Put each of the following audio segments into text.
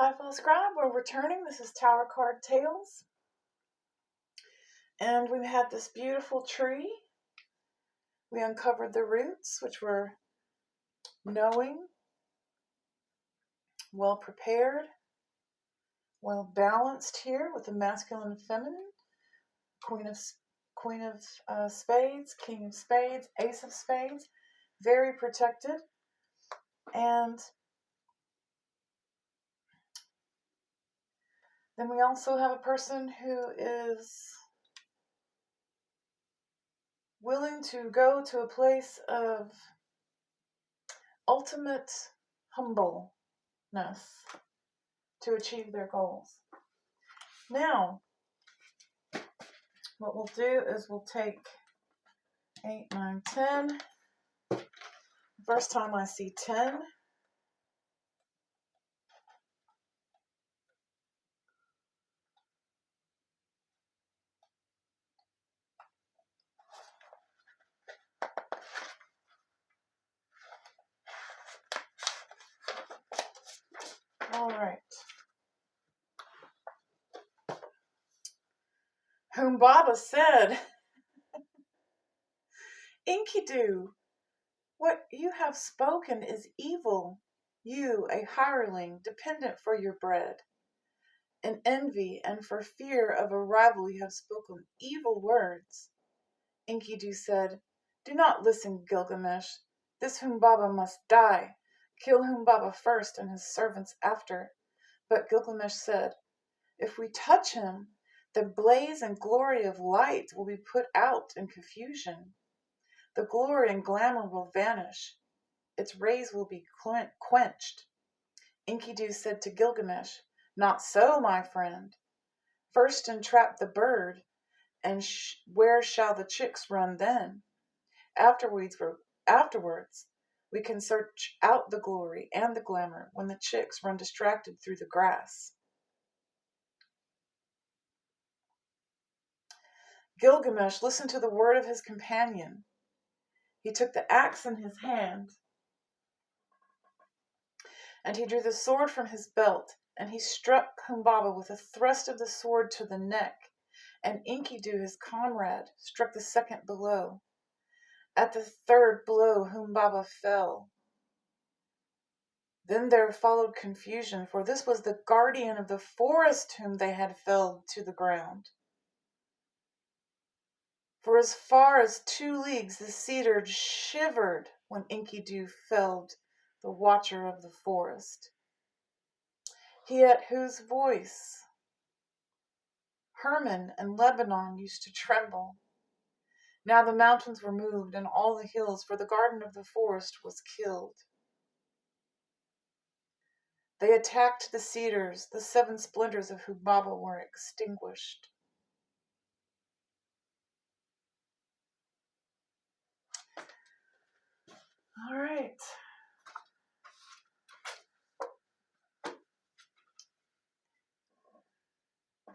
Hi, fellow scribe. We're returning. This is Tower Card Tales. And we had this beautiful tree. We uncovered the roots, which were knowing, well prepared, well balanced here with the masculine and feminine. Queen of spades, king of spades, ace of spades. Very protected. And then we also have a person who is willing to go to a place of ultimate humbleness to achieve their goals. Now, what we'll do is we'll take 8, 9, 10. First time I see 10. All right. Whom Baba said, Enkidu, what you have spoken is evil. You, a hireling, dependent for your bread. In envy and for fear of a rival you have spoken evil words. Enkidu said, Do not listen, Gilgamesh. This Humbaba must die. Kill Humbaba first and his servants after. But Gilgamesh said, If we touch him, the blaze and glory of light will be put out in confusion. The glory and glamour will vanish. Its rays will be quenched. Enkidu said to Gilgamesh, Not so, my friend. First entrap the bird, and where shall the chicks run then? Afterwards, we can search out the glory and the glamour when the chicks run distracted through the grass. Gilgamesh listened to the word of his companion. He took the axe in his hand, and he drew the sword from his belt, and he struck Humbaba with a thrust of the sword to the neck, and Enkidu, his comrade, struck the second blow. At the third blow, Humbaba fell. Then there followed confusion, for this was the guardian of the forest whom they had felled to the ground. For as far as 2 leagues the cedar shivered when Enkidu felled the watcher of the forest. He at whose voice Hermon and Lebanon used to tremble. Now the mountains were moved and all the hills, for the garden of the forest was killed. They attacked the cedars, the 7 splinters of Humbaba were extinguished. All right.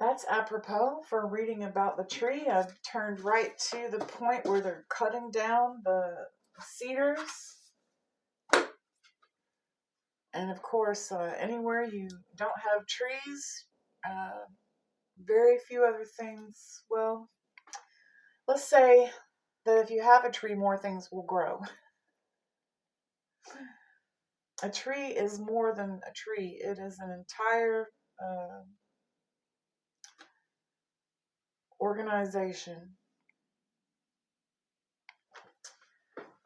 That's apropos for reading about the tree. I've turned right to the point where they're cutting down the cedars. And of course, anywhere you don't have trees, very few other things. Well, let's say that if you have a tree, more things will grow. A tree is more than a tree. It is an entire organization.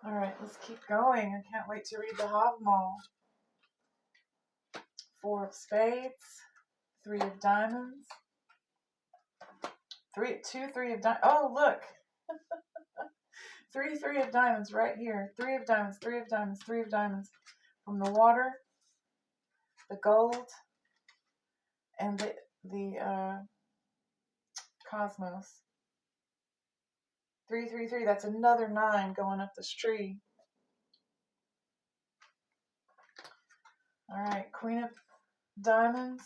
All right, let's keep going. I can't wait to read the Hogmaw. 4 of spades, 3 of diamonds, 3 of diamonds. Oh, look. 3 of diamonds right here. 3 of diamonds, 3 of diamonds, 3 of diamonds. From the water, the gold, and the cosmos. 3, 3, 3. That's another 9 going up this tree. All right, Queen of diamonds,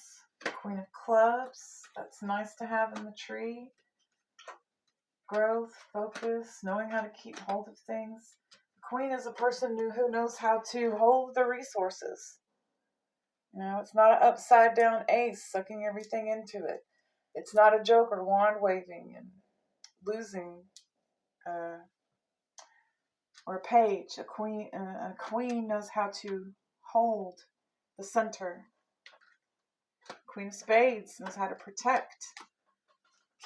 Queen of clubs. That's nice to have in the tree. Growth, focus, knowing how to keep hold of things. The Queen is a person who knows how to hold the resources. It's not an upside down ace sucking everything into it. It's not a joker wand waving and losing, or a page. A queen knows how to hold the center. Queen of Spades knows how to protect.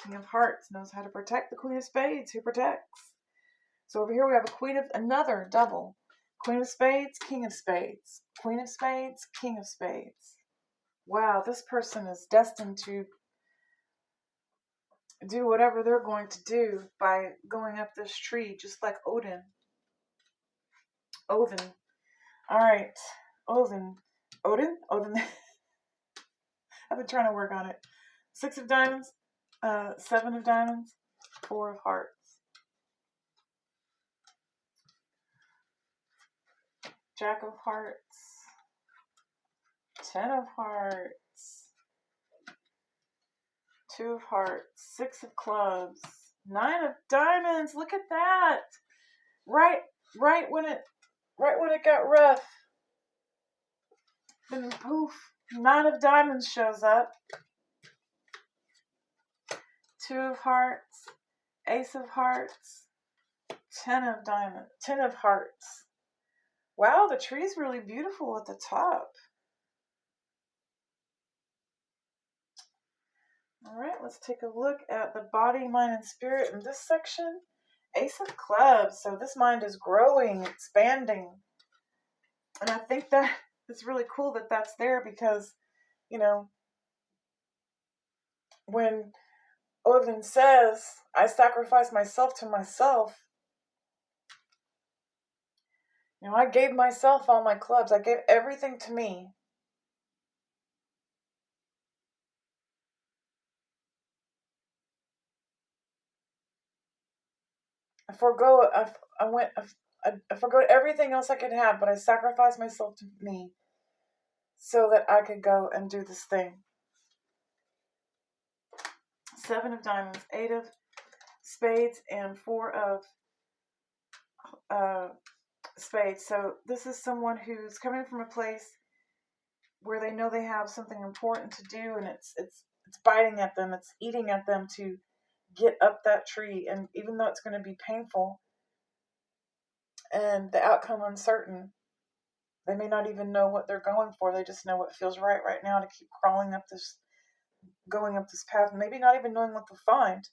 King of Hearts knows how to protect the Queen of Spades, who protects. So over here we have a queen of another double. Queen of Spades, King of Spades. Queen of Spades, King of Spades. Wow, this person is destined to do whatever they're going to do by going up this tree, just like Odin. Odin. All right. Odin. Odin? I've been trying to work on it. 6 of diamonds, 7 of diamonds, 4 of hearts. Jack of hearts, 10 of hearts, 2 of hearts, 6 of clubs, 9 of diamonds. Look at that. Right when it got rough. Then poof, 9 of diamonds shows up. 2 of hearts, Ace of hearts, 10 of diamonds, 10 of hearts. Wow, the tree's really beautiful at the top. All right, let's take a look at the body, mind, and spirit in this section. Ace of clubs. So this mind is growing, expanding. And I think that it's really cool that that's there because, when Odin says, I sacrifice myself to myself, I gave myself all my clubs. I gave everything to me. I forgot everything else I could have, but I sacrificed myself to me so that I could go and do this thing. 7 of diamonds, 8 of spades, and 4 of spades. So this is someone who's coming from a place where they know they have something important to do, and it's biting at them, it's eating at them to get up that tree. And even though it's going to be painful and the outcome uncertain, they may not even know what they're going for. They just know what feels right now to keep going up this path, maybe not even knowing what to find.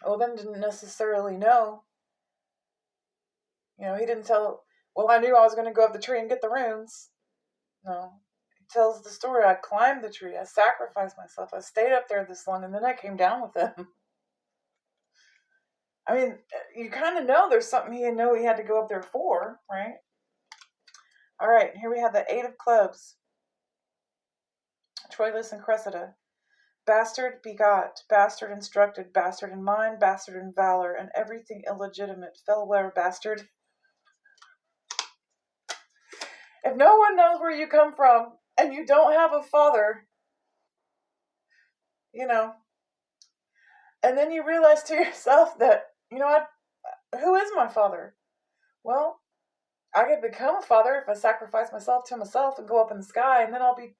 Odin didn't necessarily know. He didn't tell, well, I knew I was going to go up the tree and get the runes. No. He tells the story. I climbed the tree. I sacrificed myself. I stayed up there this long, and then I came down with them. I mean, you kind of know there's something he had to go up there for, right? All right, here we have the 8 of clubs. Troilus and Cressida. Bastard begot, bastard instructed, bastard in mind, bastard in valor, and everything illegitimate. Farewell, bastard. If no one knows where you come from and you don't have a father, and then you realize to yourself that, who is my father? Well, I could become a father if I sacrifice myself to myself and go up in the sky, and then I'll be,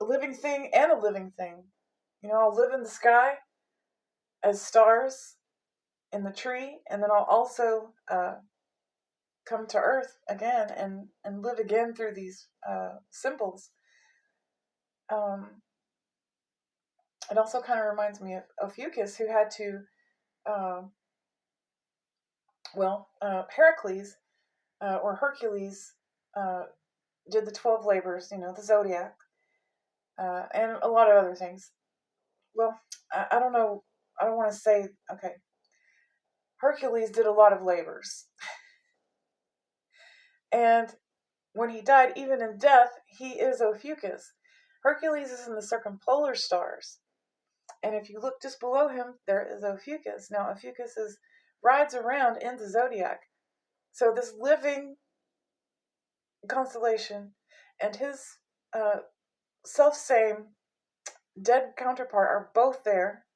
a living thing and a living thing. I'll live in the sky as stars in the tree, and then I'll also come to earth again and live again through these symbols. It also kind of reminds me of Ophiuchus, who had to, Heracles or Hercules did the 12 labors, the zodiac, and a lot of other things. Well, I don't know. I don't want to say, okay. Hercules did a lot of labors. And when he died, even in death, he is Ophiuchus. Hercules is in the circumpolar stars. And if you look just below him, there is Ophiuchus. Now, Ophiuchus rides around in the zodiac. So this living constellation and his self-same dead counterpart are both there,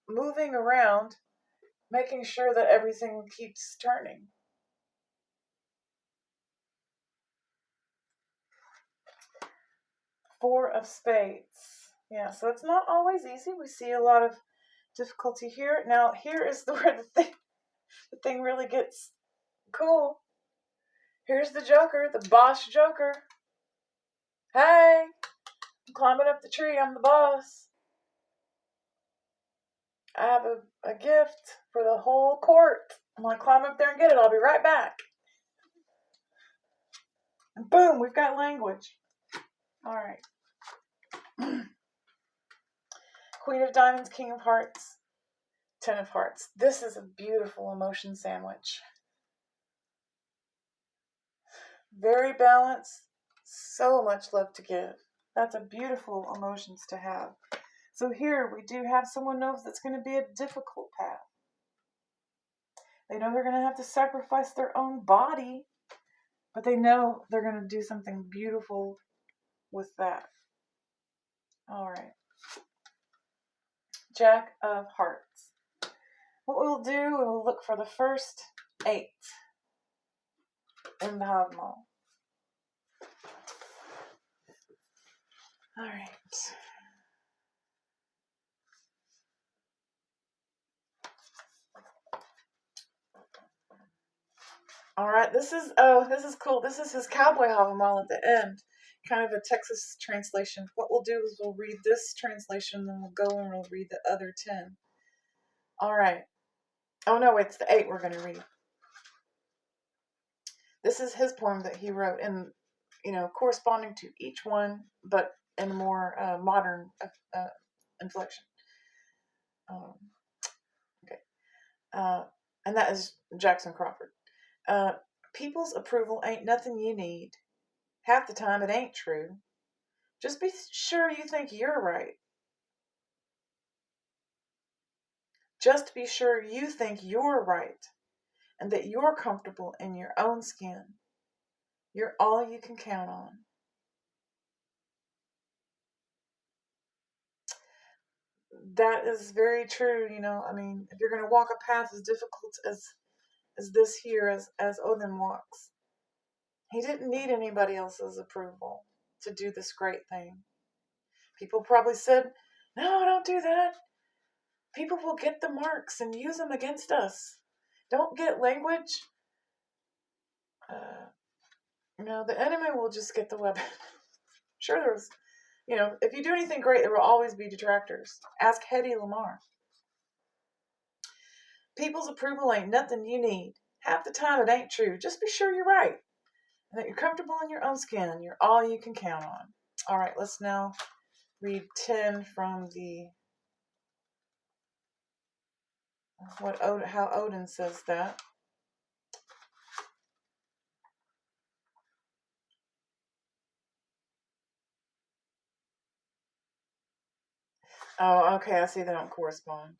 moving around, making sure that everything keeps turning. Four of Spades. Yeah, so it's not always easy. We see a lot of difficulty here. Now, here is where the thing really gets cool. Here's the Joker, the boss Joker. Hey, I'm climbing up the tree. I'm the boss. I have a gift for the whole court. I'm going to climb up there and get it. I'll be right back. And boom, we've got language. All right. Queen of Diamonds, King of Hearts, Ten of Hearts. This is a beautiful emotion sandwich. Very balanced. So much love to give. That's a beautiful emotions to have. So here we do have someone knows that's going to be a difficult path. They know they're going to have to sacrifice their own body, but they know they're going to do something beautiful with that. All right. Jack of Hearts. What we'll do, we'll look for the first 8 in the Hogmaw. All right. All right, this is cool. This is his cowboy Hogmaw at the end, kind of a Texas translation. What we'll do is we'll read this translation, then we'll go and we'll read the other 10. All right. Oh no, it's the 8 we're going to read. This is his poem that he wrote, and corresponding to each one, but in a more modern inflection. Okay, and that is Jackson Crawford. People's approval ain't nothing you need. Half the time it ain't true. Just be sure you think you're right. Just be sure you think you're right, and that you're comfortable in your own skin. You're all you can count on. That is very true. If you're going to walk a path as difficult as this here, as Odin walks, he didn't need anybody else's approval to do this great thing. People probably said, no, don't do that. People will get the marks and use them against us. Don't get language. The enemy will just get the weapon. Sure, there's, if you do anything great, there will always be detractors. Ask Hedy Lamarr. People's approval ain't nothing you need. Half the time it ain't true. Just be sure you're right. And that you're comfortable in your own skin. You're all you can count on. All right, let's now read 10 from how Odin says that. Oh, okay, I see they don't correspond.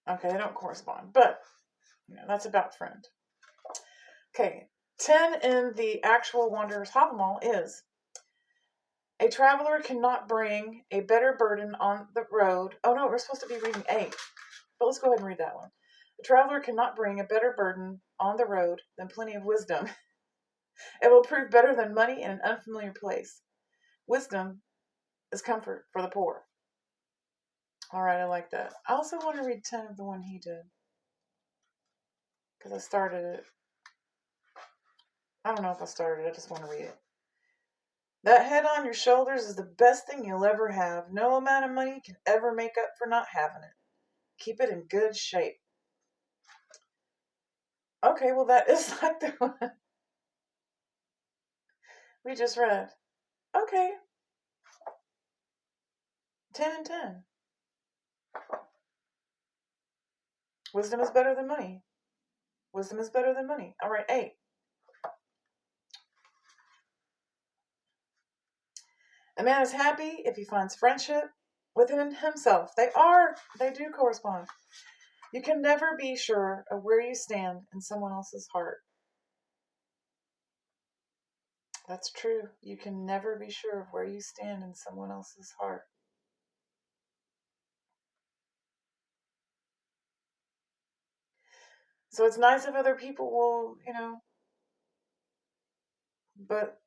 Okay, they don't correspond, but that's about friend. Okay, 10 in the actual Wanderer's Hogmaw is: a traveler cannot bring a better burden on the road. Oh no, we're supposed to be reading 8, but let's go ahead and read that one. A traveler cannot bring a better burden on the road than plenty of wisdom. It will prove better than money in an unfamiliar place. Wisdom is comfort for the poor. All right, I like that. I also want to read 10 of the one he did, because I started it. I don't know if I started it. I just want to read it. That head on your shoulders is the best thing you'll ever have. No amount of money can ever make up for not having it. Keep it in good shape. Okay, well that is like the one we just read. Okay. 10 and 10. Wisdom is better than money. Wisdom is better than money. All right, 8. A man is happy if he finds friendship within himself. They do correspond. You can never be sure of where you stand in someone else's heart. That's true. You can never be sure of where you stand in someone else's heart. So it's nice if other people will, but,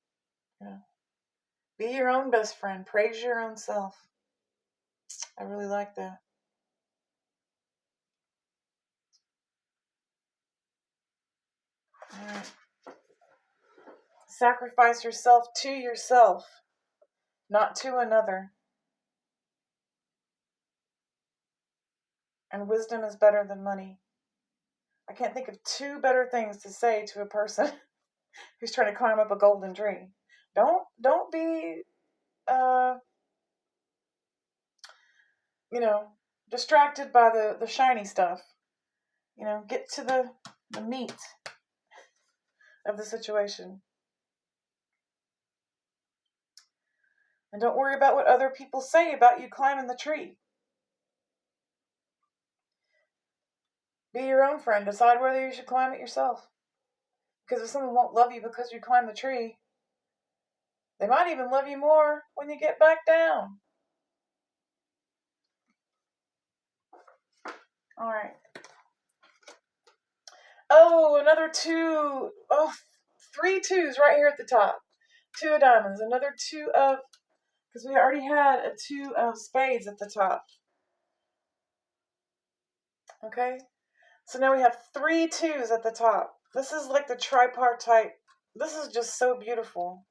be your own best friend. Praise your own self. I really like that. All right. Sacrifice yourself to yourself, not to another. And wisdom is better than money. I can't think of two better things to say to a person who's trying to climb up a golden tree. Don't be distracted by the shiny stuff. Get to the meat of the situation. And don't worry about what other people say about you climbing the tree. Be your own friend. Decide whether you should climb it yourself. Because if someone won't love you because you climbed the tree, they might even love you more when you get back down. All right. Oh, another two. Oh, 3 2s right here at the top. 2 of diamonds. Another 2 of, because we already had a 2 of spades at the top. Okay. So now we have 3 2s at the top. This is like the tripartite. This is just so beautiful.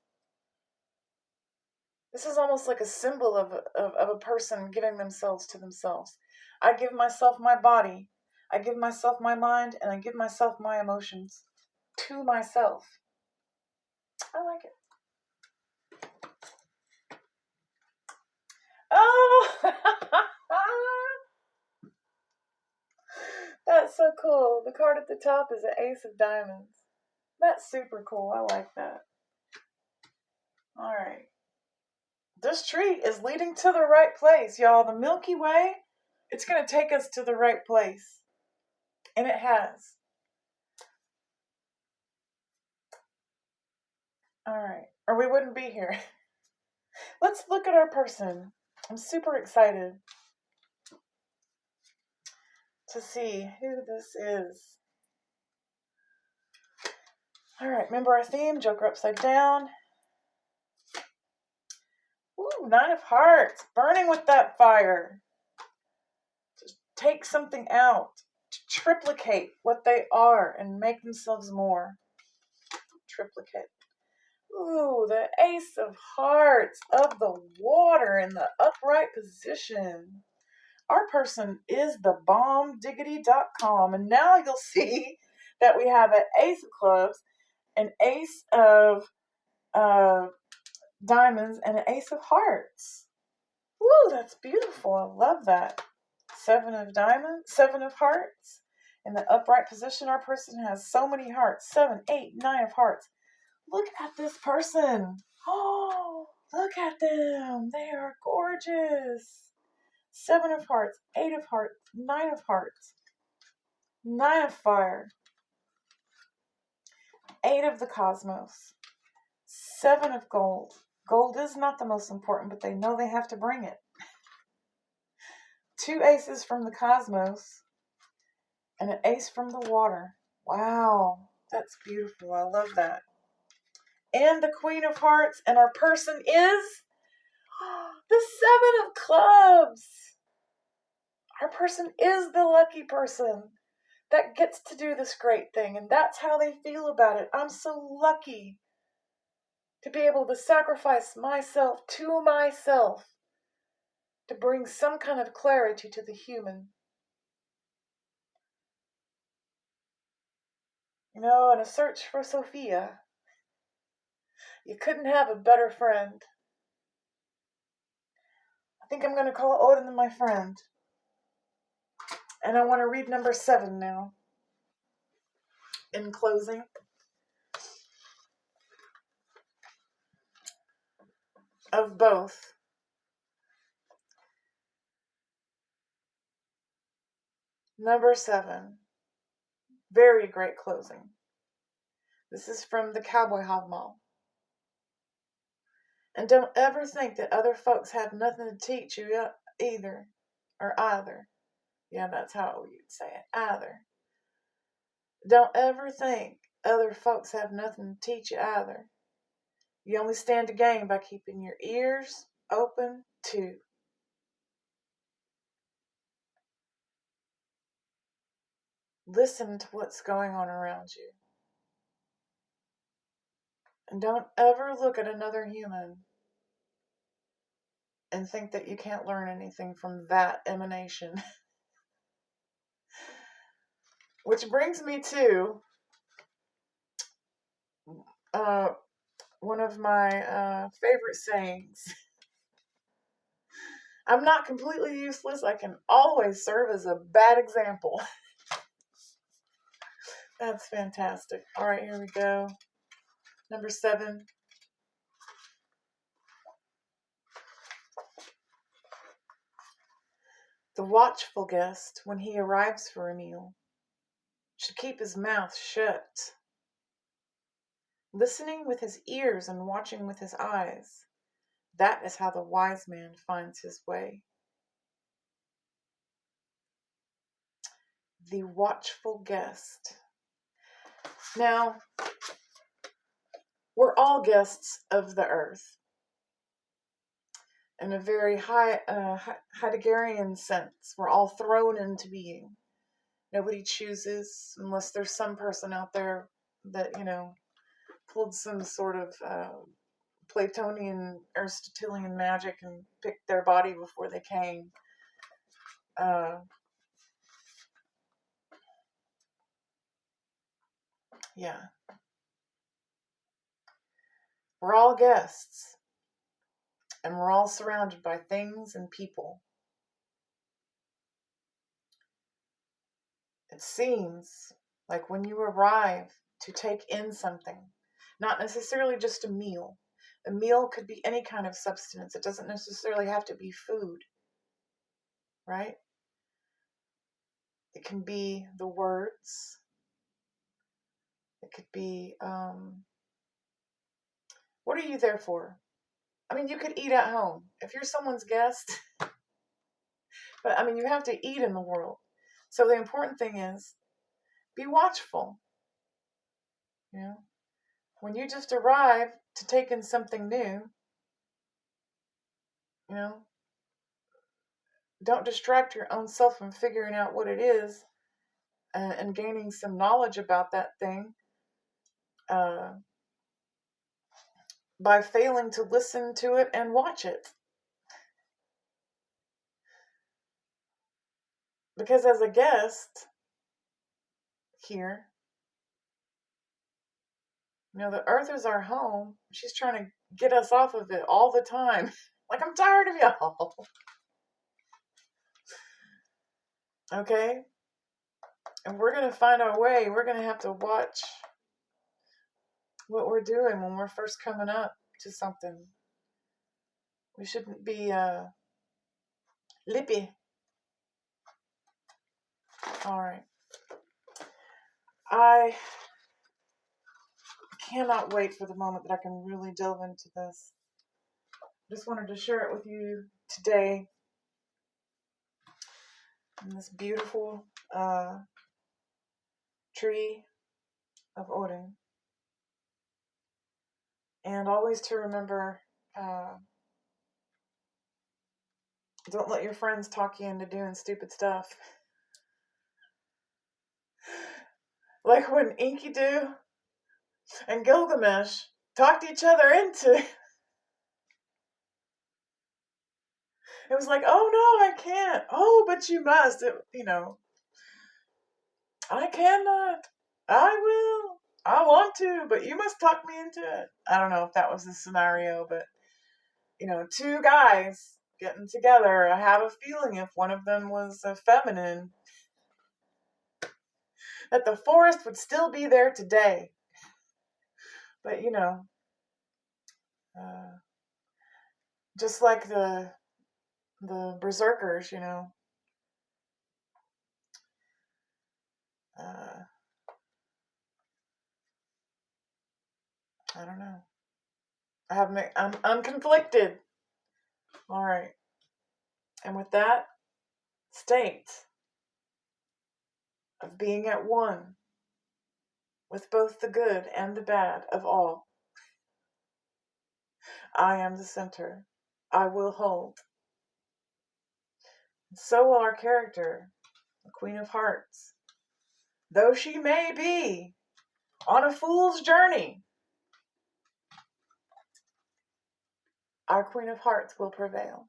This is almost like a symbol of a person giving themselves to themselves. I give myself my body. I give myself my mind, and I give myself my emotions to myself. I like it. Oh! That's so cool. The card at the top is an ace of diamonds. That's super cool. I like that. All right. This tree is leading to the right place, y'all. The Milky Way, it's going to take us to the right place. And it has. All right. Or we wouldn't be here. Let's look at our person. I'm super excited to see who this is. All right. Remember our theme, Joker upside down. Ooh, 9 of hearts. Burning with that fire. Just take something out to triplicate what they are and make themselves more. Triplicate. Ooh, the ace of hearts of the water in the upright position. Our person is the bombdiggity.com. And now you'll see that we have an ace of clubs, an ace of diamonds, and an ace of hearts. Woo, that's beautiful. I love that. 7 of diamonds, 7 of hearts. In the upright position, our person has so many hearts. 7, 8, 9 of hearts. Look at this person. Oh, look at them. They are gorgeous. 7 of hearts, 8 of hearts, 9 of hearts, 9 of fire, 8 of the cosmos, 7 of gold. Gold is not the most important, but they know they have to bring it. 2 aces from the cosmos and an ace from the water. Wow, that's beautiful. I love that. And the Queen of Hearts, and our person is the 7 of clubs. Our person is the lucky person that gets to do this great thing, and that's how they feel about it. I'm so lucky to be able to sacrifice myself to myself to bring some kind of clarity to the human. In a search for Sophia, you couldn't have a better friend. I think I'm going to call Odin my friend. And I want to read number 7 now. In closing. Of both. Number 7. Very great closing. This is from the Cowboy Hobmall. And don't ever think that other folks have nothing to teach you either. Or either. Yeah, that's how you'd say it. Either. Don't ever think other folks have nothing to teach you either. You only stand to gain by keeping your ears open too. Listen to what's going on around you. And don't ever look at another human and think that you can't learn anything from that emanation. Which brings me to uh, one of my favorite sayings. I'm not completely useless. I can always serve as a bad example. That's fantastic. All right, here we go. Number 7. The watchful guest, when he arrives for a meal, should keep his mouth shut, listening with his ears and watching with his eyes. That is how the wise man finds his way. The watchful guest. Now, we're all guests of the earth in a very Heideggerian sense. We're all thrown into being. Nobody chooses, unless there's some person out there that, pulled some sort of Platonian, Aristotelian magic and picked their body before they came. Yeah. We're all guests, and we're all surrounded by things and people. It seems like when you arrive to take in something, not necessarily just a meal could be any kind of substance. It doesn't necessarily have to be food, right? It can be the words. It could be, what are you there for? I mean, you could eat at home. If you're someone's guest, but I mean, you have to eat in the world. So the important thing is, be watchful. When you just arrive to take in something new, don't distract your own self from figuring out what it is and gaining some knowledge about that thing by failing to listen to it and watch it. Because as a guest here, the earth is our home. She's trying to get us off of it all the time. Like, I'm tired of y'all. Okay? And we're going to find our way. We're going to have to watch what we're doing when we're first coming up to something. We shouldn't be lippy. All right. I cannot wait for the moment that I can really delve into this. Just wanted to share it with you today in this beautiful tree of Odin. And always to remember, don't let your friends talk you into doing stupid stuff. Like when Enkidu and Gilgamesh talked each other into it. It was like, oh no, I can't. Oh, but you must. I cannot. I will. I want to, but you must talk me into it. I don't know if that was the scenario, but, two guys getting together. I have a feeling if one of them was feminine, that the forest would still be there today. But, just like the berserkers, I don't know. I'm conflicted. All right. And with that state of being at one with both the good and the bad of all. I am the center. I will hold. So will our character, the Queen of Hearts. Though she may be on a fool's journey, our Queen of Hearts will prevail.